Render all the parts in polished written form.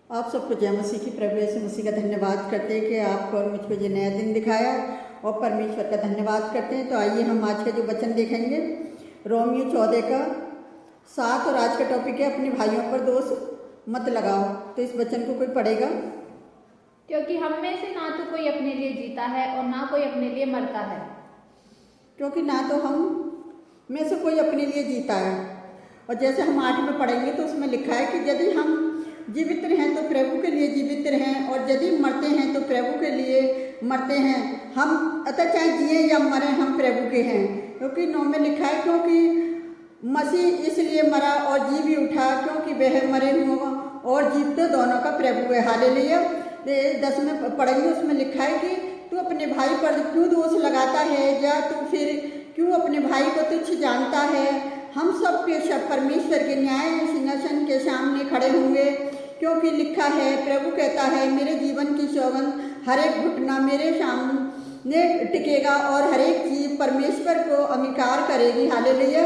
आप सबको जय मसीह की, प्रभु यीशु मसीह का धन्यवाद करते हैं कि आपको और मुझको ये नया दिन दिखाया और परमेश्वर का धन्यवाद करते हैं। तो आइए हम आज का जो वचन देखेंगे रोमियो 14 का 7 और आज का टॉपिक है अपने भाइयों पर दोष मत लगाओ। तो इस वचन को कोई पढ़ेगा। क्योंकि हम में से ना तो कोई अपने लिए जीता है और ना कोई अपने लिए मरता है। क्योंकि ना तो हम में से कोई अपने लिए जीता है। और जैसे हम 8 में पढ़ेंगे तो उसमें लिखा है कि यदि हम जीवित रहें तो प्रभु के लिए जीवित रहें और यदि मरते हैं तो प्रभु के लिए मरते हैं। हम अतः चाहे जिए या मरें हम प्रभु के हैं। क्योंकि 9 में लिखा है क्योंकि मसीह इसलिए मरा और जी भी उठा क्योंकि वह मरे हुए और जीव तो दोनों का प्रभु है। हालेलुया। 10 में पढ़ेंगे उसमें लिखा है कि तू अपने भाई पर क्यों दोष लगाता है या तू फिर क्यों अपने भाई को तुच्छ जानता है। हम सब के सब परमेश्वर के न्याय सिंहासन के सामने खड़े होंगे। क्योंकि लिखा है, प्रभु कहता है, मेरे जीवन की सौगंध हर एक घुटना मेरे सामने टिकेगा और हर एक चीज परमेश्वर को अंगीकार करेगी। हालेलुया।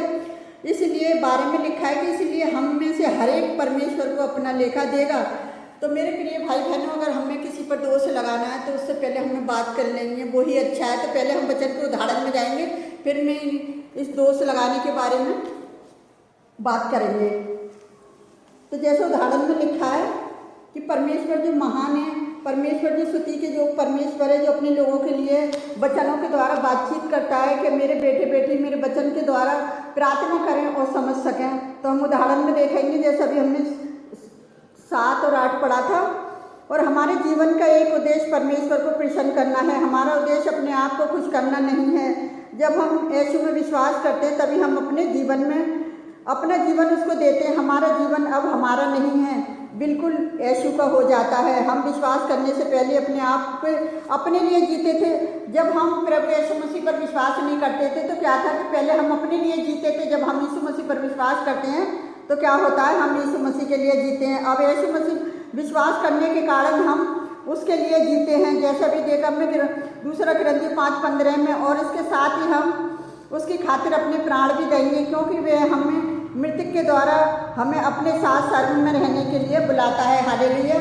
इसलिए बारे में लिखा है कि इसलिए हम में से हर एक परमेश्वर को अपना लेखा देगा। तो मेरे प्रिय भाई बहनों, अगर हमें किसी पर दोष लगाना है तो उससे पहले हमें बात कर लेंगे, वो ही अच्छा है। तो पहले हम वचन के उदाहरण में जाएंगे, फिर मैं इस दोष लगाने के बारे में बात करेंगे। तो जैसे उदाहरण में लिखा है कि परमेश्वर जो महान है, परमेश्वर जो स्तुति के जो परमेश्वर है, जो अपने लोगों के लिए वचनों के द्वारा बातचीत करता है कि मेरे बेटे बेटी मेरे वचन के द्वारा प्रार्थना करें और समझ सकें। तो हम उदाहरण में देखेंगे जैसे अभी हमने 7 और 8 पढ़ा था। और हमारे जीवन का एक उद्देश्य परमेश्वर को प्रसन्न करना है। हमारा उद्देश्य अपने आप को खुश करना नहीं है। जब हम यीशु में विश्वास करते हैं तभी हम अपने जीवन में अपना जीवन उसको देते हैं। हमारा जीवन अब हमारा नहीं है, बिल्कुल यीशु का हो जाता है। हम विश्वास करने से पहले अपने आप पे अपने लिए जीते थे। जब हम प्रभु यीशु मसीह पर विश्वास नहीं करते थे तो क्या था कि पहले हम अपने लिए जीते थे। जब हम यीशु मसीह पर विश्वास करते हैं तो क्या होता है, हम यीशु मसीह के लिए जीते हैं। अब यीशु मसीह विश्वास करने के कारण हम उसके लिए जीते हैं। जैसा भी देखा हमने 2 कुरिन्थियों 5:15 में, और इसके साथ ही हम उसकी खातिर अपने प्राण भी देंगे क्योंकि वह हमें मृत्यु के द्वारा हमें अपने साथ स्वर्ग में रहने के लिए बुलाता है। हालेलुया।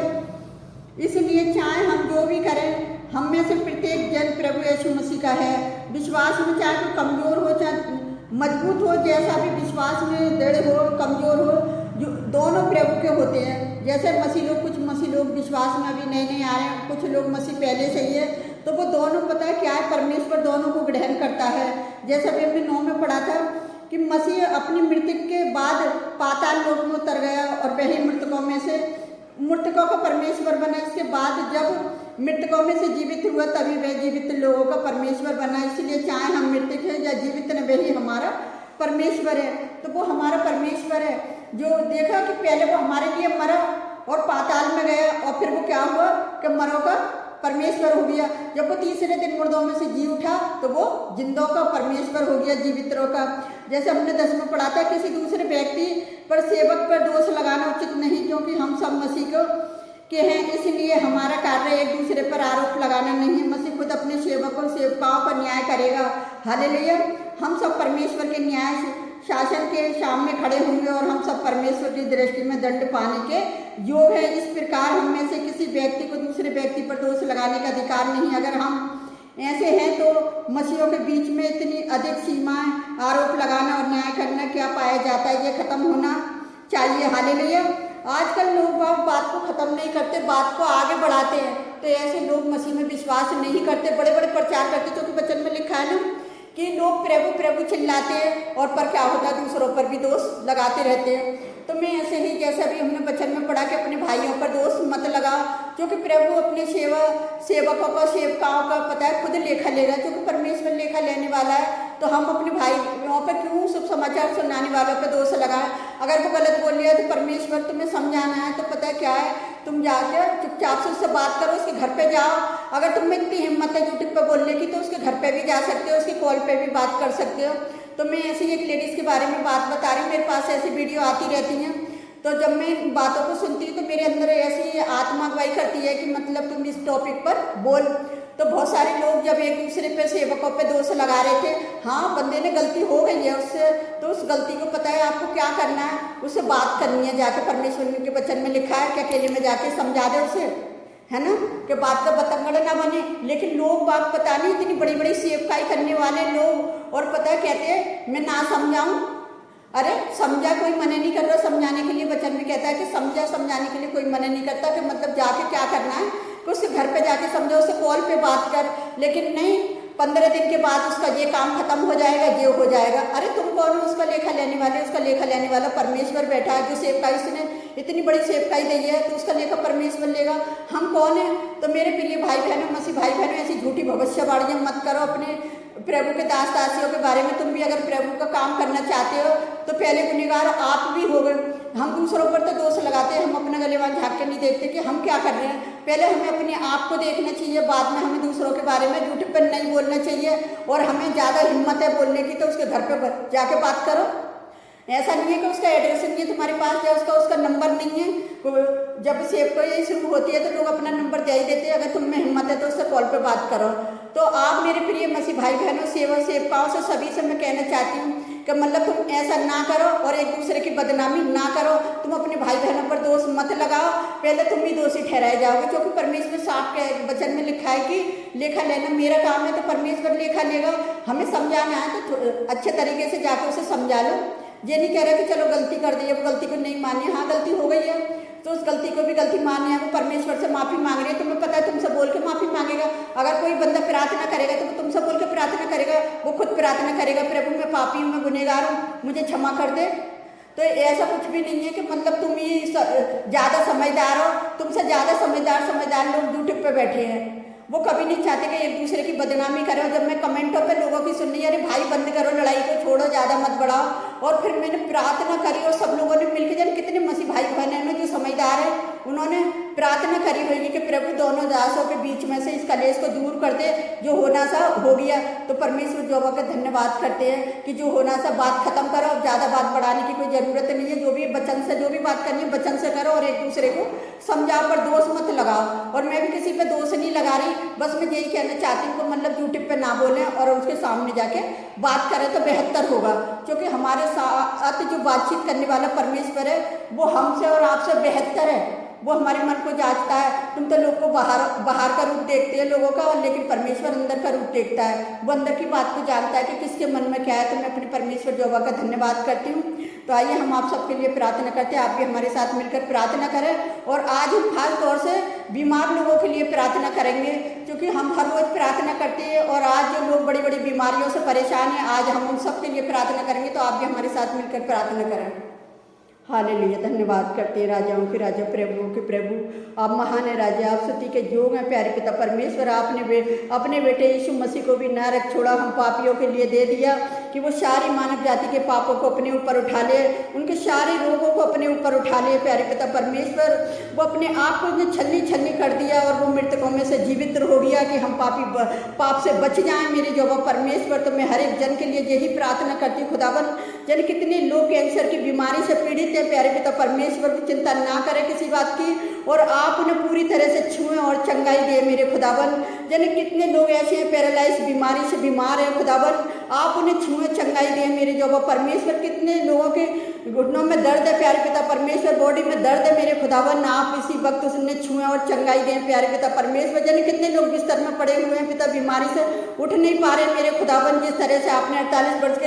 इसलिए चाहे हम जो भी करें, हम में से प्रत्येक जन प्रभु यीशु मसीह का है। विश्वास में चाहे तो कमज़ोर हो चाहे मजबूत हो, जैसा भी विश्वास में दृढ़ हो कमज़ोर हो, जो दोनों प्रभु के होते हैं। जैसे मसीह लोग, कुछ मसीह लोग विश्वास में अभी नए नए आ रहे हैं, कुछ लोग मसीह पहले से ही है, तो वो दोनों पता है क्या है, परमेश्वर दोनों को ग्रहण करता है। जैसा भी हमने 9 में पढ़ा था कि मसीह अपनी मृत्यु के बाद पाताल लोक में उतर गया और वही मृतकों का परमेश्वर बना। इसके बाद जब मृतकों में से जीवित हुआ तभी वह जीवित लोगों का परमेश्वर बना। इसलिए चाहे हम मृतक हैं या जीवित हैं, वही हमारा परमेश्वर है। तो वो हमारा परमेश्वर है जो देखा कि पहले वो हमारे लिए मरा और पाताल में गया और फिर वो क्या हुआ कि मरों का परमेश्वर हो गया। जब वो तीसरे दिन मुर्दों में से जी उठा तो वो जिंदों का परमेश्वर हो गया, जीवितों का। जैसे हमने 10 में पढ़ा था, किसी दूसरे व्यक्ति पर सेवक पर दोष लगाना उचित नहीं क्योंकि हम सब मसीह के हैं। इसलिए हमारा कार्य एक दूसरे पर आरोप लगाना नहीं है। मसीह खुद अपने सेवकों सेवकाओं पर न्याय करेगा। हालेलुया। हम सब परमेश्वर के न्याय शासन के सामने खड़े होंगे और हम सब परमेश्वर की दृष्टि में दंड पाने के योग है। इस प्रकार हम में से किसी व्यक्ति को दूसरे व्यक्ति पर दोष लगाने का अधिकार नहीं। अगर हम ऐसे हैं तो मसीहों के बीच में इतनी अधिक सीमाएं आरोप लगाना और न्याय करना क्या पाया जाता है, ये खत्म होना चाहिए। हालेलुया। आजकल लोग बात को खत्म नहीं करते, बात को आगे बढ़ाते हैं। तो ऐसे लोग मसीह में विश्वास नहीं करते, बड़े बड़े प्रचार करते, क्योंकि वचन में लिखा है ना कि लोग प्रभु प्रभु चिल्लाते हैं और पर क्या होता है, दूसरों पर भी दोष लगाते रहते हैं। तो मैं ऐसे ही जैसा भी हमने वचन में पढ़ा कि अपने भाइयों पर दोष मत लगाओ, क्योंकि प्रभु अपने सेवकों का सेवकाओं का पता है खुद लेखा लेगा। क्योंकि परमेश्वर लेखा लेने वाला है, तो हम अपने भाइयों पर क्यों सब समाचार सुनाने वालों पर दोष लगाएं। अगर वो गलत बोल रहा है तो परमेश्वर तुम्हें समझाना है, तो पता है क्या है, तुम जाकर चुपचाप से उससे बात करो, उसके घर पे जाओ। अगर तुम में इतनी हिम्मत है यूट्यूब पर बोलने की तो उसके घर पे भी जा सकते हो, उसकी कॉल पे भी बात कर सकते हो। तो मैं ऐसे ही एक लेडीज़ के बारे में बात बता रही हूँ, मेरे पास ऐसी वीडियो आती रहती हैं। तो जब मैं इन बातों को सुनती हूँ तो मेरे अंदर ऐसी आत्मा अगुवाई करती है कि मतलब तुम इस टॉपिक पर बोल। तो बहुत सारे लोग जब एक दूसरे पे सेवकों पे दोष लगा रहे थे, हाँ बंदे ने गलती हो गई है उससे, तो उस गलती को पता है आपको क्या करना है, उससे बात करनी है जाके। परमेश्वर के वचन में लिखा देखा है कि अकेले में जाके समझा दे उसे, है ना, कि बात का बतंगड़ ना बने। लेकिन लोग बात पता नहीं इतनी बड़ी बड़ी सेवकाई करने वाले लोग, और पता है कहते हैं मैं ना समझाऊं। अरे समझा कोई मना नहीं कर रहा समझाने के लिए, वचन में कहता है कि समझा समझाने के लिए कोई मना नहीं करता, कि मतलब जाके क्या करना है कि उसके घर पे जाके समझो, उससे कॉल पे बात कर। लेकिन नहीं, 15 दिन के बाद उसका ये काम खत्म हो जाएगा, ये हो जाएगा। अरे तुम कौन हो उसका लेखा लेने वाले? उसका लेखा लेने वाला परमेश्वर बैठा है, जो सेवकाई उसने इतनी बड़ी सेवकाई दी है, तो उसका लेखा परमेश्वर लेगा। हम कौन है? तो मेरे प्रिय भाई बहनों, मसीह भाई बहनों, ऐसी झूठी भविष्यवाणियां मत करो अपने प्रभु के दास दासियों के बारे में। तुम भी अगर प्रभु का काम करना चाहते हो तो पहले गुनहगार आप भी हो गए। हम दूसरों पर तो दोष लगाते हैं, हम अपना गलेवान झाँक के नहीं देखते कि हम क्या कर रहे हैं। पहले हमें अपने आप को देखना चाहिए, बाद में हमें दूसरों के बारे में झूठे पर नहीं बोलना चाहिए। और हमें ज़्यादा हिम्मत है बोलने की तो उसके घर पे जाके बात करो। ऐसा नहीं है कि उसका एड्रेस नहीं है तुम्हारे पास या उसका नंबर नहीं है। जब सेवकाई शुरू होती है तो लोग अपना नंबर दे ही देते हैं। अगर तुम में हिम्मत है तो उससे कॉल पे बात करो। तो आप मेरे प्रिय मसीह भाई बहनों, सेवकाओं से सभी से मैं कहना चाहती हूँ कि मतलब तुम ऐसा ना करो और एक दूसरे की बदनामी ना करो। तुम अपने भाई बहनों पर दोष मत लगाओ, पहले तुम ही दोषी ठहराए जाओगे। क्योंकि परमेश्वर साफ के वचन में लिखा है कि लेखा लेना मेरा काम है, तो परमेश्वर लेखा लेगा। हमें समझाना है तो अच्छे तरीके से जाकर उसे समझा लो। ये नहीं कह रहा कि चलो गलती कर दी है, वो गलती को नहीं मानी। हाँ, गलती हो गई है तो उस गलती को भी गलती माननी है। वो परमेश्वर से माफ़ी मांग रही है, तुम्हें पता है तुमसे बोल के माफ़ी मांगेगा। अगर कोई बंदा प्रार्थना करेगा तो वो तुमसे बोल के प्रार्थना करेगा, वो खुद प्रार्थना करेगा, प्रभु मैं पापी हूँ, मैं गुनहगार हूँ, मुझे क्षमा कर दे। तो ऐसा कुछ भी नहीं है कि मतलब तुम ही ज़्यादा समझदार हो। तुमसे ज़्यादा समझदार लोग यूट्यूब पे बैठे हैं, वो कभी नहीं चाहते कि एक दूसरे की बदनामी करें। जब मैं कमेंटों पे लोगों की सुननी, अरे भाई बंद करो, लड़ाई को छोड़ो, ज़्यादा मत बढ़ाओ। और फिर मैंने प्रार्थना करी और सब लोगों ने मिलकर, जाने कितने मसीह भाई बहन हैं जो समझदार है, उन्होंने प्रार्थना करी होगी कि प्रभु दोनों दासों के बीच में से इस कलेश को दूर कर दे, जो होना सा हो गया। तो परमेश्वर जोबा का धन्यवाद करते हैं कि जो होना सा बात खत्म करो, अब ज़्यादा बात बढ़ाने की कोई ज़रूरत नहीं है। जो भी वचन से जो भी बात करनी है वचन से करो और एक दूसरे को समझाओ, पर दोष मत लगाओ। और मैं भी किसी पे दोष नहीं लगा रही, बस मैं यही कहना चाहती हूँ कि मतलब यूट्यूब पे ना बोलें और उसके सामने जाके बात करें तो बेहतर होगा। क्योंकि हमारे साथ जो बातचीत करने वाला परमेश्वर है वो हमसे और आपसे बेहतर है। वो हमारे मन को जांचता है। तुम तो लोग को बाहर का रूप देखते हैं लोगों का, और लेकिन परमेश्वर अंदर का रूप देखता है। वो अंदर की बात को जानता है कि किसके मन में क्या है। तो मैं अपने परमेश्वर यहोवा का धन्यवाद करती हूँ। तो आइए हम आप सबके लिए प्रार्थना करते हैं, आप भी हमारे साथ मिलकर प्रार्थना करें। और आज हम खास तौर से बीमार लोगों के लिए प्रार्थना करेंगे, क्योंकि हम हर रोज़ प्रार्थना करते हैं। और आज जो लोग बड़ी बड़ी बीमारियों से परेशान हैं, आज हम उन सब के लिए प्रार्थना करेंगे। तो आप भी हमारे साथ मिलकर प्रार्थना करें। हालेलुया, धन्यवाद करते हैं राजाओं के राजा, प्रभुओं के प्रभु, आप महान है राजा, आप स्तुति के योग्य हैं प्यारे पिता परमेश्वर। आपने अपने बेटे यीशु मसीह को भी न रख छोड़ा, हम पापियों के लिए दे दिया कि वो सारी मानव जाति के पापों को अपने ऊपर उठा ले, उनके सारे रोगों को अपने ऊपर उठा ले प्यारे पिता परमेश्वर। वो अपने आप को उसने छलनी कर दिया और वो मृतकों में से जीवित हो गया कि हम पाप से बच जाएं मेरे यहोवा परमेश्वर। तो मैं हर एक जन के लिए यही प्रार्थना करती हूँ खुदावन। जन कितने लोग कैंसर की बीमारी से पीड़ित है प्यारे पिता परमेश्वर, को चिंता ना करें किसी बात की, और आप उन्हें पूरी तरह से छुएं और चंगाई दे मेरे खुदावन। जन कितने लोग ऐसे हैं पैरालाइज बीमारी से बीमार हैं खुदावन, आप उन्हें छुएं चंगाई दे मेरे यहोवा परमेश्वर। कितने लोगों के घुटनों में दर्द है प्यारे पिता परमेश्वर, बॉडी में दर्द है मेरे खुदावन, आप इसी वक्त उन्हें छुएं और चंगाई दें प्यारे पिता परमेश्वर। जन कितने लोग बिस्तर में पड़े हुए हैं पिता, बीमारी से उठ नहीं पा रहे मेरे खुदावन। जिस तरह से आपने 48 वर्ष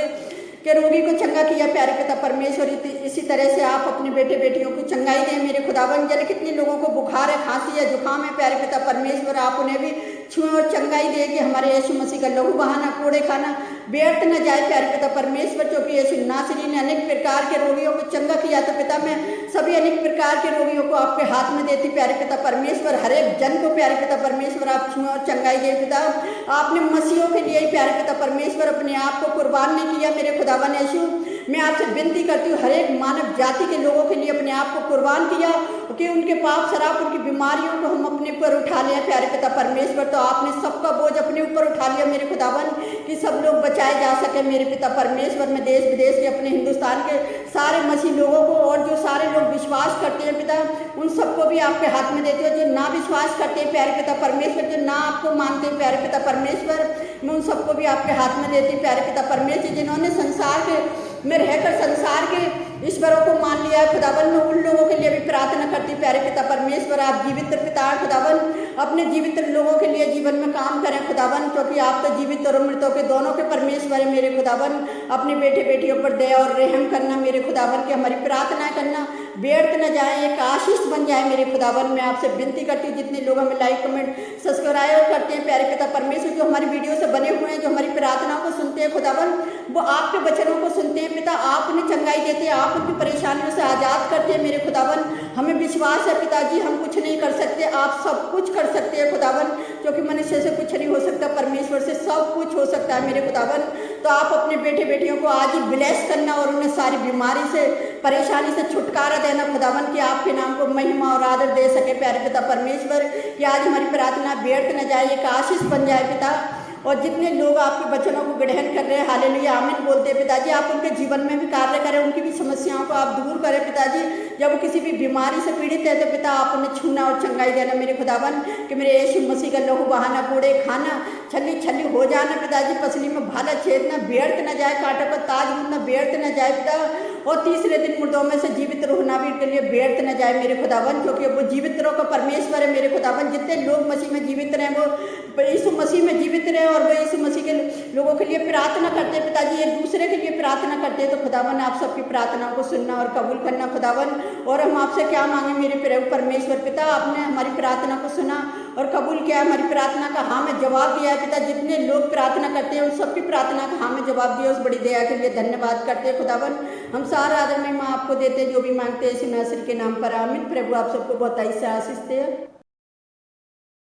के रोगी को चंगा किया प्यारे पिता परमेश्वर, इसी तरह से आप अपने बेटे बेटियों को चंगाई दें मेरे खुदावन। जन कितने लोगों को बुखार है, खांसी है, जुकाम है प्यारे पिता परमेश्वर, आप उन्हें भी छुएं और चंगाई दें कि हमारे यीशु मसीह का लहू बहाना, कोड़े खाना व्यर्थ न जाए प्यारे पिता परमेश्वर। क्योंकि यीशु नासरी ने अनेक प्रकार के रोगियों को चंगा किया, तो पिता मैं सभी अनेक प्रकार के रोगियों को आपके हाथ में देती प्यारे पिता परमेश्वर। हर एक जन को प्यारे पिता परमेश्वर आप छुएं और चंगाई दें पिता। आपने मसीहों के लिए ही प्यारे पिता परमेश्वर अपने आप को कुर्बान नहीं किया मेरे खुदावन यीशु। मैं आपसे विनती करती हूँ, हर एक मानव जाति के लोगों के लिए अपने आप को कुर्बान किया कि उनके पाप शराब, उनकी बीमारियों को हम अपने ऊपर उठा लें प्यारे पिता परमेश्वर। तो आपने सबका बोझ अपने ऊपर उठा लिया मेरे खुदावन कि सब लोग बचाए जा सके मेरे पिता परमेश्वर। में देश विदेश के अपने हिंदुस्तान के सारे मसीह लोगों को और जो सारे लोग विश्वास करते हैं पिता, उन सबको भी आपके हाथ में देते हो। जो ना विश्वास करते हैं प्यारे पिता परमेश्वर, जो ना आपको मानते हैं प्यारे पिता परमेश्वर, मैं उन सबको भी आपके हाथ में देती हूँ प्यारे पिता परमेश्वर। जिन्होंने संसार के में रहकर संसार के ईश्वरों को मान लिया है खुदावन, मैं उन लोगों के लिए भी प्रार्थना करती हूँ प्यारे पिता परमेश्वर, आप जीवित पिता हैं खुदावन, अपने जीवित लोगों के लिए जीवन में काम करें खुदावन, क्योंकि आप तो जीवित और मृतों के दोनों के परमेश्वर है मेरे खुदावन। अपने बेटे बेटियों पर दया और रहम करना मेरे खुदावन, कि हमारी प्रार्थना करना व्यर्थ न जाए, एक आशीष बन जाए मेरे खुदावन। मैं आपसे विनती करती हूँ जितने लोग हमें लाइक कमेंट सब्सक्राइब करते हैं प्यारे पिता परमेश्वर, जो हमारी वीडियो से बने हुए हैं, जो हमारी प्रार्थनाओं को सुनते हैं खुदावन, वो आपके वचनों को सुनते हैं पिता, आप उन्हें चंगाई देते हैं, आप उनकी परेशानियों से आज़ाद करते हैं मेरे खुदावन। हमें विश्वास है पिताजी, हम कुछ नहीं कर सकते, आप सब कुछ कर सकते हैं खुदावन, क्योंकि मनुष्य से कुछ नहीं हो सकता, परमेश्वर से सब कुछ हो सकता है मेरे खुदावन। तो आप अपने बेटे बेटियों को आज ही ब्लेस करना और उन्हें सारी बीमारी से, परेशानी से छुटकारा देना खुदावन, कि आपके नाम को महिमा और आदर दे सके प्यारे पिता परमेश्वर, कि आज हमारी प्रार्थना व्यर्थ न जाए, एक आशीष बन जाए पिता। और जितने लोग आपके वचनों को ग्रहण कर रहे हैं हालेलुया आमीन बोलते हैं पिताजी, आप उनके जीवन में भी कार्य करें, उनकी भी समस्याओं को आप दूर करें पिताजी। जब वो किसी भी बीमारी से पीड़ित है तो पिता आप उन्हें छूना और चंगाई देना मेरे खुदावन, कि मेरे यीशु मसीह का लहू बहाना, कूड़े खाना, छली छली हो जाना पिताजी, पसली में भाला छेदना व्यर्थ न जाए, कांटों का ताज बुनना व्यर्थ न जाए पिता, और तीसरे दिन मुर्दों में से जीवित रहना भी के लिए व्यर्थ न जाए मेरे खुदावन, क्योंकि वो जीवित रहो का परमेश्वर है मेरे खुदावन। जितने लोग मसीह में जीवित रहे वो यीशु मसीह में जीवित रहे, और वो यीशु मसीह के लोगों के लिए प्रार्थना करते हैं पिताजी, एक दूसरे के लिए प्रार्थना करते हैं। तो खुदावन आप सबकी प्रार्थनाओं को सुनना और कबूल करना खुदावन। और हम आपसे क्या मांगे मेरे प्रभु परमेश्वर पिता, आपने हमारी प्रार्थना को सुना और कबूल किया, हमारी प्रार्थना का हाँ में जवाब दिया है पिता। जितने लोग प्रार्थना करते हैं उन सबकी प्रार्थना का हाँ में जवाब दिया, उस बड़ी दया के लिए धन्यवाद करते हैं खुदावन। हम सारा आदर महिमा आपको देते हैं, जो भी मांगते हैं इसी नासरी के नाम पर आमीन। प्रभु आप सबको बहुत ऐसा आशीष दे।